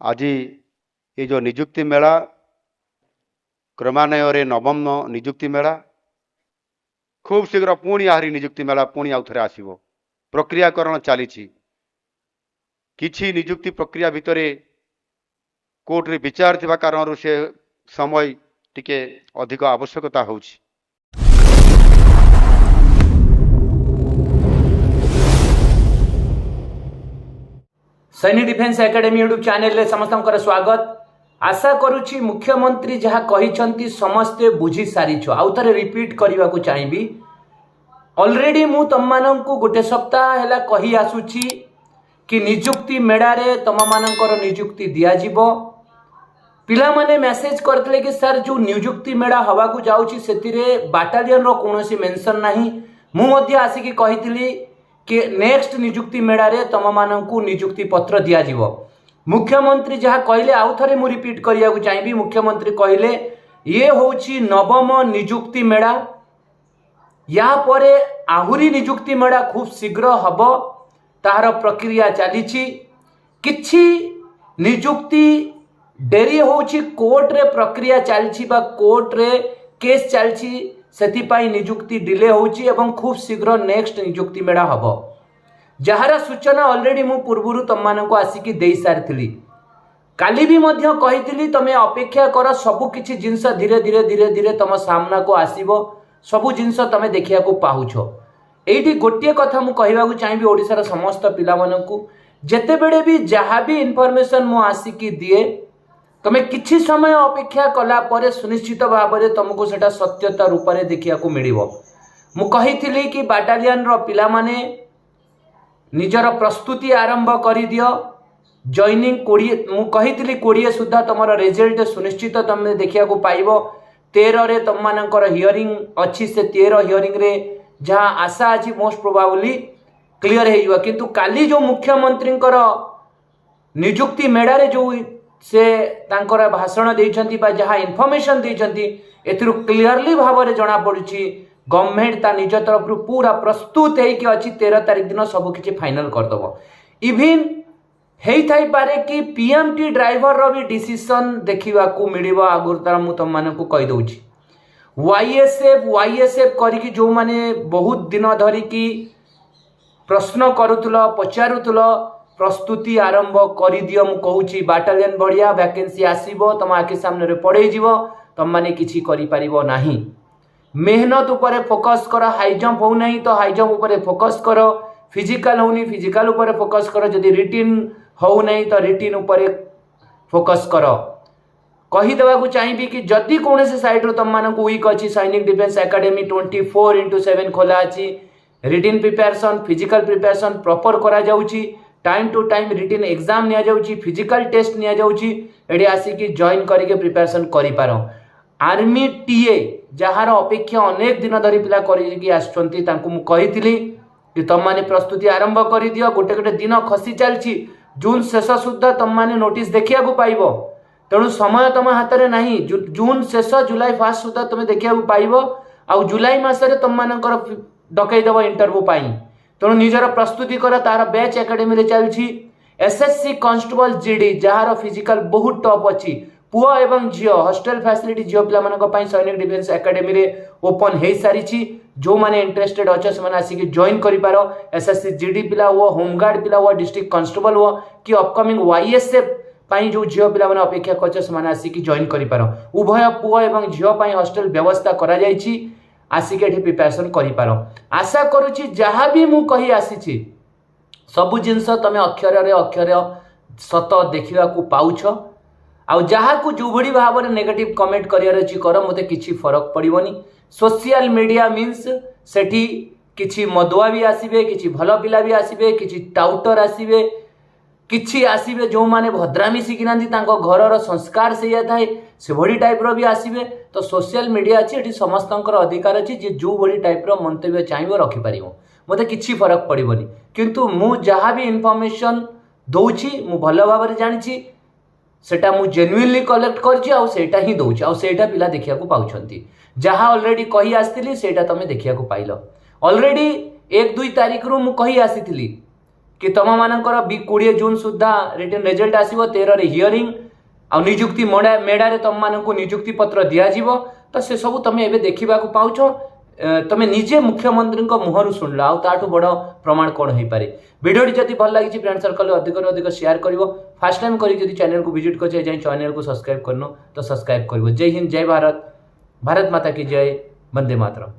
आज ये जो निजुक्ति मेला क्रमान्वय नवम निजुक्ति मेला खूब शीघ्र पुणी आहरी निजुक्ति मेला पुणी आउ थे आसब प्रक्रियाकरण चली किछि निजुक्ति प्रक्रिया भितर कोर्ट रे विचार थिबा कारण से समय टिके अधिक आवश्यकता होछि। सैनिक डिफेन्स एकेडमी यूट्यूब चैनल रे समस्त स्वागत। आशा करुछि मुख्यमंत्री जहाँ कहिछंती समस्ते बुझी सारिछ। आउ थरे रिपीट करने को चाहिए। ऑलरेडी मु तम माननकु गोटे सप्ताह हैला कही आसुछि कि निजुक्ति मेड़ारे तम मानकर निजुक्ति दिया जिवो। पिला माने मेसेज करथिले कि सर जो निजुक्ति मेड़ा हवा को जाउछि सेतिरे बाटालियन रो कोनोसी मेंशन नाही। मु मध्य आसिकी कहिथिली कि नेक्स्ट निजुक्ति मेड़ारे तम माननकु निजुक्ति पत्र दिया जिवो। मुख्यमंत्री जहाँ कहले आउ थरे मु रिपीट करिया को चाहिए। मुख्यमंत्री कहले ये होछि नवम निजुक्ति मेड़ा, या परे आहुरी निजुक्ति मेड़ा खूब शीघ्र हब, तार प्रक्रिया चलीछि। किछि निजुक्ति डेरी होछि, कोर्ट रे प्रक्रिया चलछि बा कोर्ट रे केस चलछि, सेतिपाई निजुक्ति डिले होछि एवं खूब शीघ्र नेक्स्ट निजुक्ति मेड़ा हब। जहार सूचना ऑलरेडी मु पूर्वरु तम माननको आसिकी देई सारथिली। काली भी मध्य कहिथिली तमे अपेक्षा कर, सबु किछि जिंस धीरे धीरे धीरे धीरे तम सामना को आसीबो, सबु जिंस तमे देखिया को पाहुछो। एइठी गोटिए कथा मु कहिबा को चाहिबी ओडिसार समस्त पिला माननको, जेते बेडे भी जहा भी इन्फॉर्मेशन मु आसिकी दिए तमे किछि समय अपेक्षा कला परे सुनिश्चित भाबरे तुमको सेटा सत्यता रूप रे देखिया को मिलिबो। मु कहिथिली कि बाटालियन रो पिला माने निजर प्रस्तुति आरंभ कर दियो। जॉइनिंग 20 मु कहिथिली 20 सुद्धा तुमर रिजल्ट सुनिश्चित तुम देखिया को पाइबो। 13 रे तुम मानकर हियरिंग अच्छी से 13 हियरिंग रे जहां आशा अछि मोस्ट प्रोबेबली क्लियर हे जिवो। किंतु काली जो मुख्यमंत्री निजुक्ति मेड़ारे जो से तांकर भाषण देइछंती बा जहां इन्फॉर्मेशन देइछंती एथिरु क्लियरली भाबरे जणा पड़ुछि गवर्नमेंट ता निज तरफ पूरा प्रस्तुत है कि अच्छी 13 तारिख दिन सब किछि फाइनल कर दबो। इवन हेई थाई पारे कि पीएमटी ड्राइवर रो भी डिसीजन देखिबा को मिलिबो। आगुर तार मु तम माने को कहि दउछि वाईएसएफ करी कि जो माने बहुत दिन धरी कि प्रश्न करूतलो पचारुतलो प्रस्तुति आरंभ करि दियो। मु कहूछि बाटालियन बढ़िया वैकेंसी आसीबो, तम आके सामने रे पड़े जिवो, तम माने किछि करि परिबो नाही। मेहनत उपरे फोकस कर, हाई जंप हो नहीं तो हाई जंप उपरे फोकस कर, फिजिकल होनी फिजिकल उपरे फोकस कर, जदि रिटिन हो नहीं तो रिटिन उपरे फोकस कर। कही देवा को चाहिए कि जदि कौन से साइड रो तम मानक वीक अछि, सैनिक डिफेन्स एकेडमी 24/7 खोला अछि। Written preparation physical preparation proper करा जाउछि। Time to time written exam निया जाउछि, फिजिकल टेस्ट निया जाउछि। एडी आसी कि जॉइन करके प्रिपरेशन करि पारो। आर्मी टीए जहार अपेक्षा अनेक दिन धरी पिला करिकी आछंती, तांको मु कहिथिली कि तम माने प्रस्तुति आरंभ करि दियो। गोटे गोटे दिन खसी चलछि, जून शेष सुद्धा तम माने नोटिस देखिया को पाइबो। तेणु समय तम हाथ रे नाही। जून शेष जुलाई 1 सुद्धा तुम देखिया को पाइबो। आ जुलाई मासरे तम मानकर डकई देबो इंटरव्यू पाई। तेणु निजर प्रस्तुति कर। तार बैच एकेडमी रे चलछि एसएससी कांस्टेबल जीडी जहार फिजिकल बहुत टॉप अछि। पुआ एवं झियो हॉस्टल फैसिलिटी झियो पिला मानक पई सैनिक डिफेन्स एकेडमी रे ओपन हे सारिछि। जो माने इंटरेस्टेड अछ से माने आसिक जॉइन करि पारो। एसएससी जीडी पिला वो होमगार्ड पिला वो डिस्ट्रिक्ट कांस्टेबल वो कि अपकमिंग वाईएसएफ पई जो झियो पिला माने अपेक्षा करछ से माने आसिक जॉइन करि पारो। उभय पुआ एवं झियो पई हॉस्टल व्यवस्था करा जायछि, आसिक एठी प्रिपरेशन करि पारो। आशा करूछि जहां भी मु कहि आसीछि सब जिंस तमे अक्षर रे अक्षर सत देखिबा को पाउछ। आउ जहाँ को जो भली भाव में नेगेटिव कमेंट करियर अछि कर, मते किछि फरक पड़िबनी। सोशल मीडिया मीन्स सेठी किछि मदुआ भी आसीबे, किछि भल पिला भी आसीबे, किछि टाउटर आसीबे, किछि आसीबे जो माने भद्रामी सिखिनांती तांको घरर संस्कार सेया थाए से भली टाइप रो भी आसीबे। तो सोशल मीडिया अछि, एठी समस्तंकर अधिकार अछि जे जो भली टाइप रो मंतव्य चाहिबो रखि परिबो, मते किछि फरक पड़िबनी। किंतु मु जहाँ भी इन्फॉर्मेशन दउछि मु भल भाव में जानिछि, सेटा मु जेन्युइनली कलेक्ट करछि आ सेटा ही दउछि आ सेटा पिला देखिया को पाउछंती। जहाँ ऑलरेडी कही आस्तिली सेटा तमे देखिया को पाइलो। ऑलरेडी 1-2 तारिख रु मु कही आसीथिली कि तुम मानकर 20 जून सुधा रिटर्न रिजल्ट आसीबो 13 रे हियरिंग आ नियुक्ति मेड़ा रे तुम मानक नियुक्ति पत्र दिया जीवो तो से सब तुम एबे देखिबा को पाउछो तुम निजे मुख्यमंत्री मुहर शुणल आठ बड़ प्रमाण कौन हो पारे। वीडियो जदि भल लगी फ्रेंड सर्कल अधिक अधिक शेयर कर फास्ट टाइम कर चैनल को विजिट कर चैनल को सब्सक्राइब करनो तो सब्सक्राइब कर। जय हिंद, जय भारत, भारत माता की जय, वंदे मातरम।